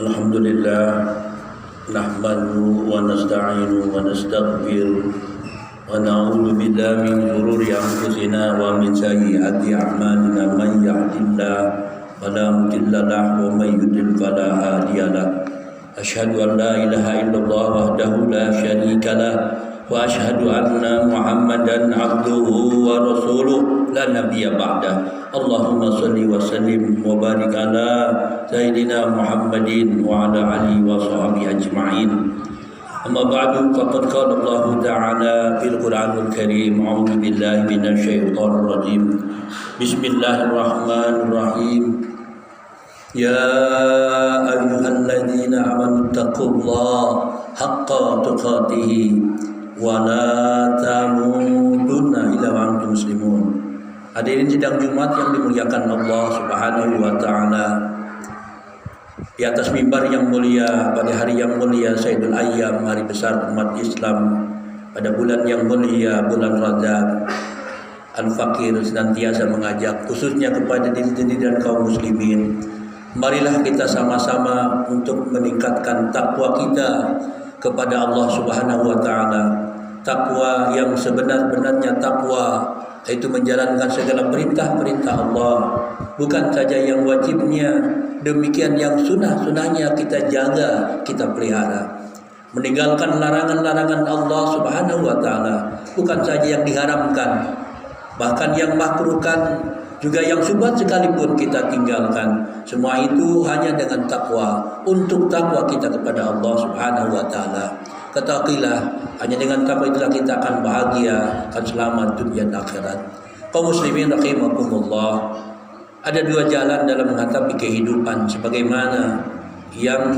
Alhamdulillah nahmaduhu wa nasta'inuhu wa nastaghfiruh wa na'udzu billahi min shururi anfusina wa min sayyiati a'malina man yahdihillahu fala mudilla lahu wa man yudlil fala hadiya lahu. Asyhadu an la ilaha illallah wahdahu la syarika lah wa asyhadu anna Muhammadan abduhu wa rasuluh la nabiyya ba'dah. Allahumma salli wa sallim wa barik ala Sayyidina Muhammadin wa ala alihi wa sahbihi ajma'in. Amma ba'du, faqad qala Allah ta'ala fil Qur'anil Karim, a'udzu billahi minasy syaithanir rajim. Bismillahirrahmanirrahim. Ya ayyuhalladzina amanu taqullaha haqqa tuqatih wa la tamutunna illa wa antum muslimun. Hadirin sidang Jumat yang dimuliakan Allah Subhanahu wa taala. Di atas mimbar yang mulia pada hari yang mulia Sayyidul Ayyam, hari besar umat Islam, pada bulan yang mulia bulan Rajab, Al-Fakir senantiasa mengajak khususnya kepada diri sendiri dan kaum muslimin, marilah kita sama-sama untuk meningkatkan takwa kita kepada Allah Subhanahu wa taala. Takwa yang sebenar-benarnya takwa, yaitu menjalankan segala perintah-perintah Allah, bukan saja yang wajibnya, demikian yang sunnah-sunnahnya kita jaga, kita pelihara. Meninggalkan larangan-larangan Allah Subhanahu wa taala, bukan saja yang diharamkan, bahkan yang makruhkan juga yang syubhat sekalipun kita tinggalkan. Semua itu hanya dengan takwa, untuk takwa kita kepada Allah Subhanahu wa taala. Ketahuilah, hanya dengan takwa itulah kita akan bahagia, akan selamat dunia dan akhirat. Kaum muslimin rahimakumullah, ada dua jalan dalam menghadapi kehidupan sebagaimana yang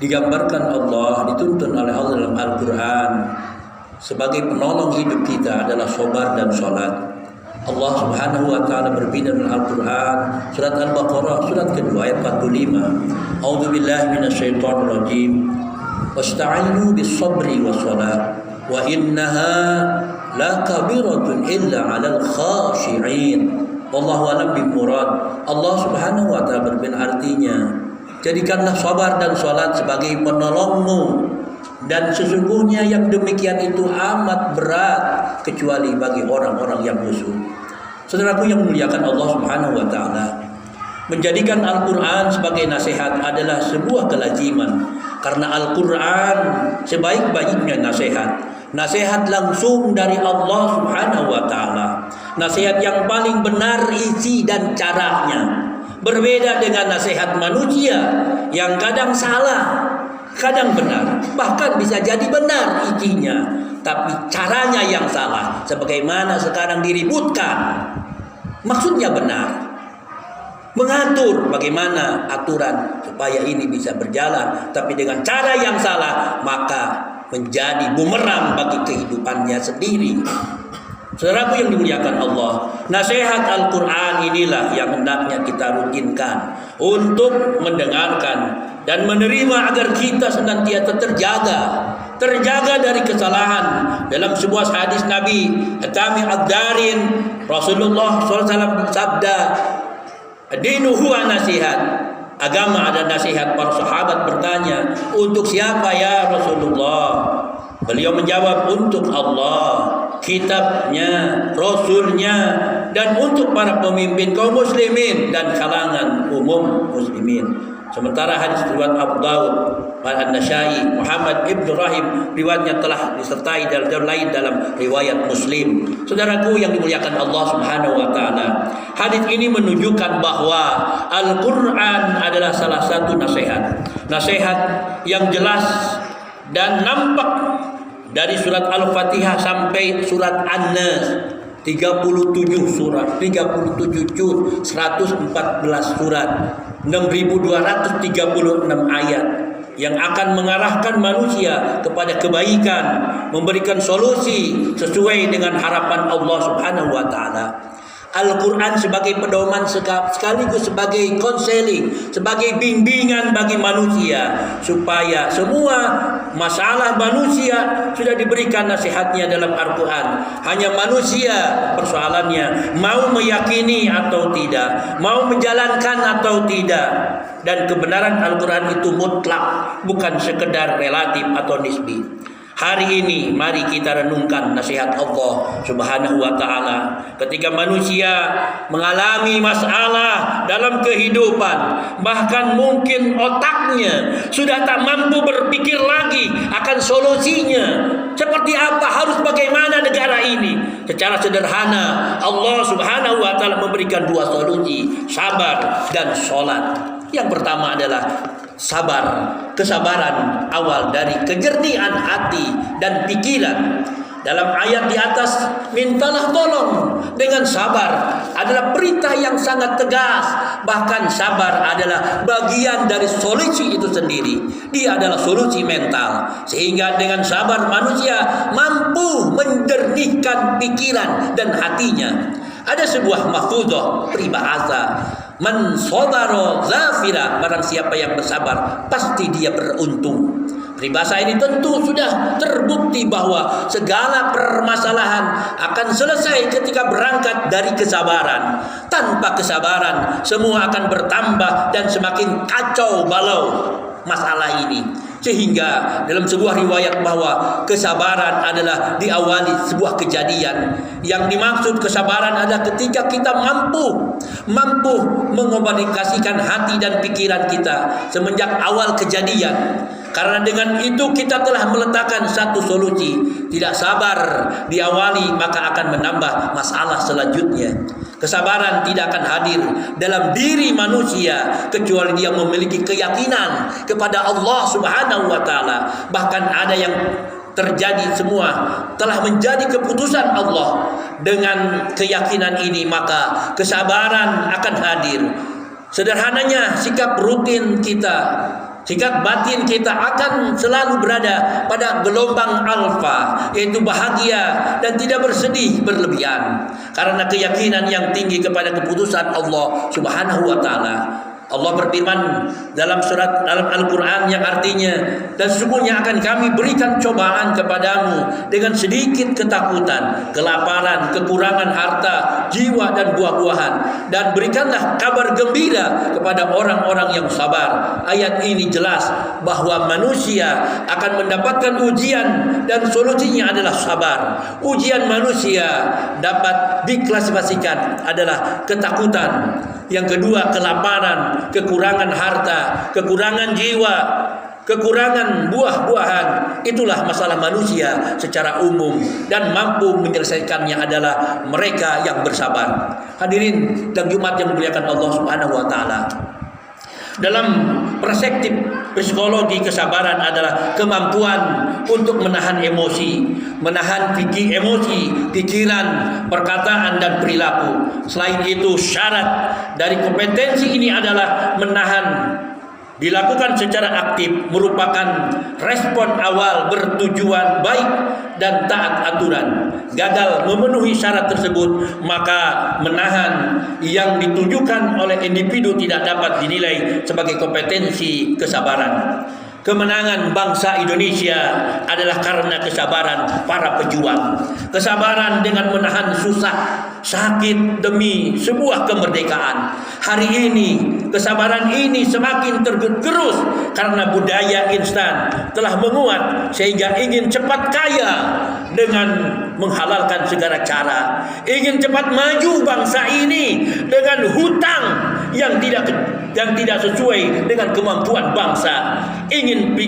digambarkan Allah, dituntun oleh Allah dalam Al-Quran. Sebagai penolong hidup kita adalah sabar dan sholat. Allah Subhanahu wa taala berfirman dalam Al-Quran, surat Al-Baqarah surat kedua ayat 45. A'udzu billahi minasyaitonir rajim. Wasta'inu bis-sabri was-shalah wa innaha lakabiratun illa 'alal khashi'in. Wallahu a'lam bimurad. Allah Subhanahu wa taala berfirman, artinya, jadikanlah sabar dan salat sebagai penolongmu, dan sesungguhnya yang demikian itu amat berat kecuali bagi orang-orang yang khusyuk. Saudaraku yang memuliakan Allah Subhanahu wa taala, menjadikan Al-Quran sebagai nasihat adalah sebuah kelaziman, karena Al-Quran sebaik-baiknya nasihat langsung dari Allah Subhanahu wa taala, nasihat yang paling benar isi dan caranya. Berbeda dengan nasihat manusia yang kadang salah, kadang benar, bahkan bisa jadi benar isinya, tapi caranya yang salah. Sebagaimana sekarang diributkan, maksudnya benar, mengatur bagaimana aturan supaya ini bisa berjalan, tapi dengan cara yang salah, maka menjadi bumerang bagi kehidupannya sendiri. Saudaraku yang dimuliakan Allah, nasihat Al-Quran inilah yang hendaknya kita rutinkan untuk mendengarkan dan menerima agar kita senantiasa terjaga dari kesalahan. Dalam sebuah hadis Nabi Atami Ad-Darin, Rasulullah SAW bersabda, dinuhu nasihat, agama ada nasihat. Para sahabat bertanya, untuk siapa ya Rasulullah? Beliau menjawab, untuk Allah, kitabnya, Rasulnya, dan untuk para pemimpin kaum muslimin dan kalangan umum muslimin. Sementara hadis riwayat Abu Dawud, An-Nasai, Muhammad ibn Rahim, riwayatnya telah disertai dalam lain dalam riwayat Muslim. Saudaraku yang dimuliakan Allah Subhanahu wa taala, hadis ini menunjukkan bahwa Al-Quran adalah salah satu nasihat yang jelas dan nampak. Dari surat Al-Fatihah sampai surat An-Nas, 37 surat, 37 juz, 114 surat, 6.236 ayat yang akan mengarahkan manusia kepada kebaikan, memberikan solusi sesuai dengan harapan Allah Subhanahu wa taala. Al-Quran sebagai pedoman sekaligus sebagai konseling, sebagai bimbingan bagi manusia, supaya semua masalah manusia sudah diberikan nasihatnya dalam Al-Quran. Hanya manusia persoalannya mau meyakini atau tidak, mau menjalankan atau tidak. Dan kebenaran Al-Quran itu mutlak, bukan sekedar relatif atau nisbi. Hari ini mari kita renungkan nasihat Allah Subhanahu wa ta'ala. Ketika manusia mengalami masalah dalam kehidupan, bahkan mungkin otaknya sudah tak mampu berpikir lagi akan solusinya. Seperti apa, harus bagaimana negara ini? Secara sederhana Allah Subhanahu wa ta'ala memberikan dua solusi, sabar dan sholat. Yang pertama adalah sabar, kesabaran awal dari kejernihan hati dan pikiran. Dalam ayat di atas, mintalah tolong dengan sabar, adalah perintah yang sangat tegas. Bahkan sabar adalah bagian dari solusi itu sendiri. Dia adalah solusi mental. Sehingga dengan sabar manusia mampu menjernihkan pikiran dan hatinya. Ada sebuah mahfudzah peribahasa, man sabara zafira, barang siapa yang bersabar pasti dia beruntung. Peribahasa ini tentu sudah terbukti bahwa segala permasalahan akan selesai ketika berangkat dari kesabaran. Tanpa kesabaran semua akan bertambah dan semakin kacau balau masalah ini. Sehingga dalam sebuah riwayat bahwa kesabaran adalah diawali sebuah kejadian. Yang dimaksud kesabaran adalah ketika kita mampu mengomunikasikan hati dan pikiran kita semenjak awal kejadian. Karena dengan itu kita telah meletakkan satu solusi. Tidak sabar diawali maka akan menambah masalah selanjutnya. Kesabaran tidak akan hadir dalam diri manusia kecuali dia memiliki keyakinan kepada Allah Subhanahu wa ta'ala. Bahkan ada yang terjadi semua telah menjadi keputusan Allah. Dengan keyakinan ini maka kesabaran akan hadir. Sederhananya, sikap rutin kita, sikap batin kita akan selalu berada pada gelombang alfa, yaitu bahagia dan tidak bersedih berlebihan, karena keyakinan yang tinggi kepada keputusan Allah Subhanahu wa ta'ala. Allah berfirman dalam Al-Quran yang artinya, dan sesungguhnya akan kami berikan cobaan kepadamu dengan sedikit ketakutan, kelaparan, kekurangan harta, jiwa dan buah-buahan, dan berikanlah kabar gembira kepada orang-orang yang sabar. Ayat ini jelas bahwa manusia akan mendapatkan ujian dan solusinya adalah sabar. Ujian manusia dapat diklasifikasikan adalah ketakutan, yang kedua kelaparan, kekurangan harta, kekurangan jiwa, kekurangan buah-buahan. Itulah masalah manusia secara umum, dan mampu menyelesaikannya adalah mereka yang bersabar. Hadirin dan Jumat yang memuliakan Allah Subhanahu wa ta'ala, dalam perspektif psikologi, kesabaran adalah kemampuan untuk menahan emosi, menahan emosi, pikiran, perkataan dan perilaku. Selain itu, syarat dari kompetensi ini adalah menahan, dilakukan secara aktif, merupakan respon awal bertujuan baik dan taat aturan. Gagal memenuhi syarat tersebut, maka menahan yang ditujukan oleh individu tidak dapat dinilai sebagai kompetensi kesabaran. Kemenangan bangsa Indonesia adalah karena kesabaran para pejuang. Kesabaran dengan menahan susah, sakit demi sebuah kemerdekaan. Hari ini kesabaran ini semakin tergerus karena budaya instan telah menguat, sehingga ingin cepat kaya dengan menghalalkan segala cara. Ingin cepat maju bangsa ini dengan hutang yang tidak sesuai dengan kemampuan bangsa. Ingin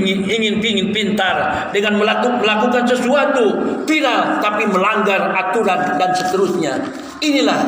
pintar dengan melakukan sesuatu viral tapi melanggar aturan dan seterusnya. Inilah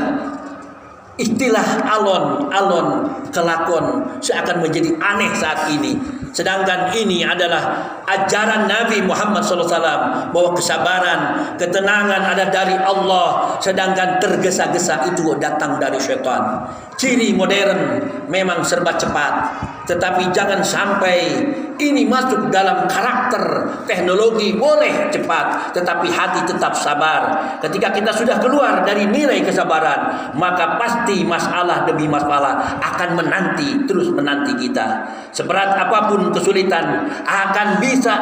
istilah alon-alon kelakon seakan menjadi aneh saat ini. Sedangkan ini adalah ajaran Nabi Muhammad SAW, bahwa kesabaran, ketenangan ada dari Allah, sedangkan tergesa-gesa itu datang dari syaitan. Ciri modern memang serba cepat, Tetapi jangan sampai ini masuk dalam karakter teknologi. Boleh cepat, tetapi hati tetap sabar. Ketika kita sudah keluar dari nilai kesabaran, maka pasti masalah demi masalah akan terus menanti kita. Seberat apapun kesulitan akan bisa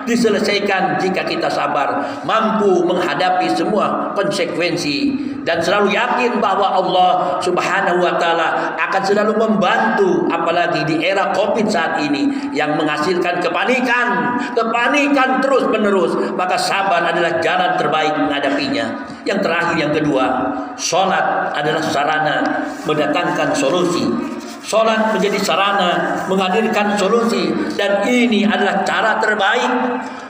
diselesaikan jika kita sabar, mampu menghadapi semua konsekuensi, dan selalu yakin bahwa Allah Subhanahu wa Ta'ala akan selalu membantu. Apalagi di era Covid saat ini yang menghasilkan kepanikan terus menerus, maka sabar adalah jalan terbaik menghadapinya. Yang terakhir, yang kedua, sholat adalah sarana mendatangkan solusi. Sholat menjadi sarana menghadirkan solusi, dan ini adalah cara terbaik.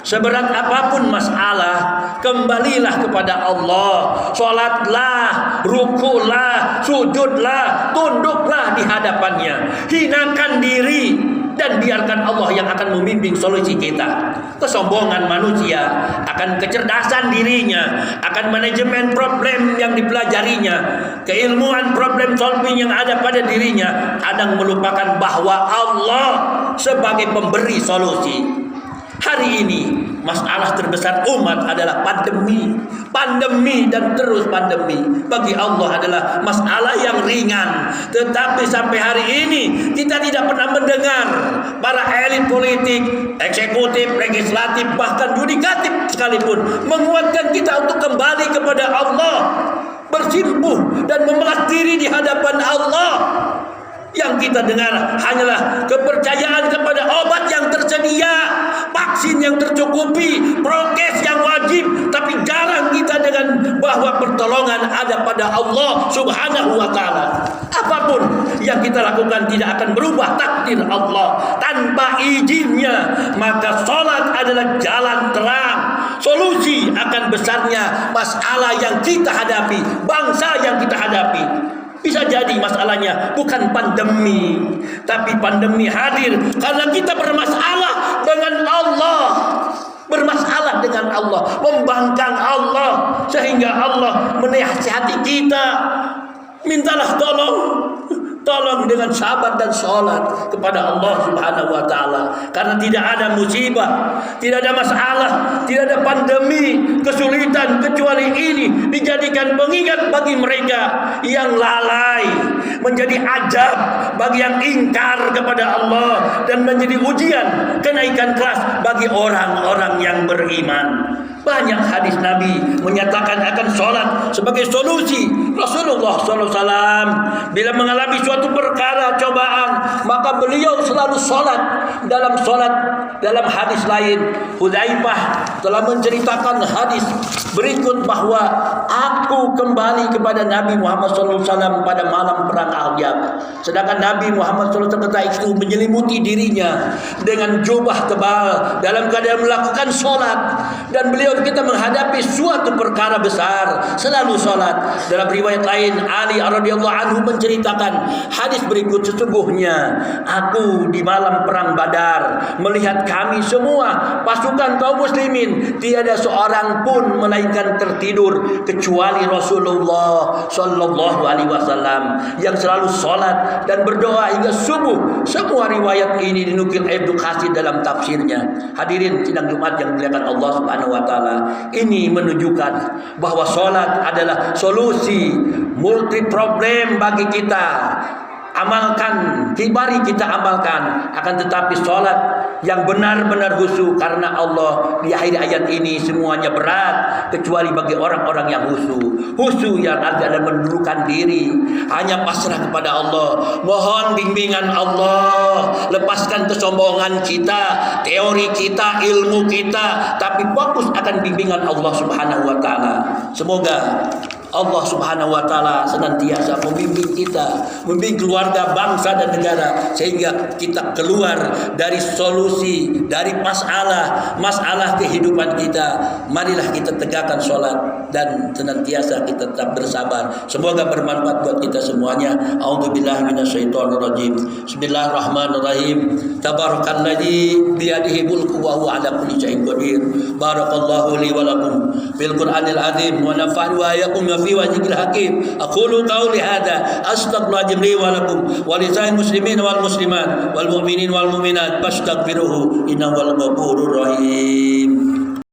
Seberat apapun masalah, kembalilah kepada Allah. Sholatlah, rukulah, sujudlah, tunduklah di hadapannya, hinakan diri, dan biarkan Allah yang akan membimbing solusi kita. Kesombongan manusia akan kecerdasan dirinya, akan manajemen problem yang dipelajarinya, keilmuan problem solving yang ada pada dirinya, kadang melupakan bahwa Allah sebagai pemberi solusi. Hari ini masalah terbesar umat adalah pandemi dan terus pandemi. Bagi Allah adalah masalah yang ringan. Tetapi sampai hari ini kita tidak pernah mendengar para elit politik, eksekutif, legislatif, bahkan yudikatif sekalipun menguatkan kita untuk kembali kepada Allah, bersimpuh dan memelas diri di hadapan Allah. Yang kita dengar hanyalah kepercayaan kepada obat yang tersedia, vaksin yang tercukupi, prokes yang wajib, tapi jarang kita dengan bahwa pertolongan ada pada Allah Subhanahu wa Ta'ala. Apapun yang kita lakukan tidak akan berubah takdir Allah tanpa izinnya. Maka sholat adalah jalan terang, solusi akan besarnya masalah yang kita hadapi, bangsa yang kita hadapi. Bisa jadi masalahnya bukan pandemi, tapi pandemi hadir karena kita bermasalah dengan Allah, membangkang Allah, sehingga Allah menasihati kita. Mintalah tolong dengan sabar dan sholat kepada Allah Subhanahu wa Ta'ala. Karena tidak ada musibah, tidak ada masalah, tidak ada pandemi, kesulitan kecuali ini dijadikan pengingat bagi mereka yang lalai, menjadi ajab bagi yang ingkar kepada Allah, dan menjadi ujian kenaikan kelas bagi orang-orang yang beriman. Banyak hadis Nabi menyatakan akan sholat sebagai solusi. Rasulullah SAW bila mengalami suatu perkara cobaan, maka beliau selalu sholat. Dalam hadis lain, Hudzaifah telah menceritakan hadis berikut bahwa aku kembali kepada Nabi Muhammad SAW pada malam perang Ahzab. Sedangkan Nabi Muhammad SAW ketika itu menyelimuti dirinya dengan jubah tebal dalam keadaan melakukan sholat, dan beliau kita menghadapi suatu perkara besar selalu sholat. Dalam riwayat lain, Ali radhiyallahu anhu menceritakan hadis berikut, sesungguhnya aku di malam perang Badar melihat kami semua pasukan kaum muslimin, tiada seorang pun melainkan tertidur kecuali Rasulullah sallallahu alaihi wasallam yang selalu sholat dan berdoa hingga subuh. Semua riwayat ini dinukil Ibnu Katsir dalam tafsirnya. Hadirin sidang Jumat yang dimuliakan Allah Subhanahu wa Ta'ala, ini menunjukkan bahwa sholat adalah solusi multi problem bagi kita. Mari kita amalkan. Akan tetapi sholat yang benar-benar khusyuk, karena Allah di akhir ayat ini semuanya berat kecuali bagi orang-orang yang khusyuk yang adalah mendudukkan diri, hanya pasrah kepada Allah, mohon bimbingan Allah, lepaskan kesombongan kita, teori kita, ilmu kita, tapi fokus akan bimbingan Allah Subhanahu wa Ta'ala. Semoga Allah Subhanahu wa Ta'ala senantiasa membimbing kita, membimbing keluarga, bangsa dan negara, sehingga kita keluar dari solusi, dari masalah kehidupan kita. Marilah kita tegakkan sholat dan senantiasa kita tetap bersabar. Semoga bermanfaat buat kita semuanya. A'udzubillahi minasyaitonirrajim. Bismillahirrahmanirrahim. Tabarakalladzi biyadihi mulku wa huwa ala kulli syai'in qadir. Barakallahu li wa lakum bil Qur'anil azim wa nafa'ani wa iyyakum fi wajhil hakim. Aqulu qawli hadza astaghfirullaha li wa lakum wa li sa'il muslimin wal muslimat wal mu'minin wal mu'minat fastaghfiruhu innahu wal ghafurur rahim.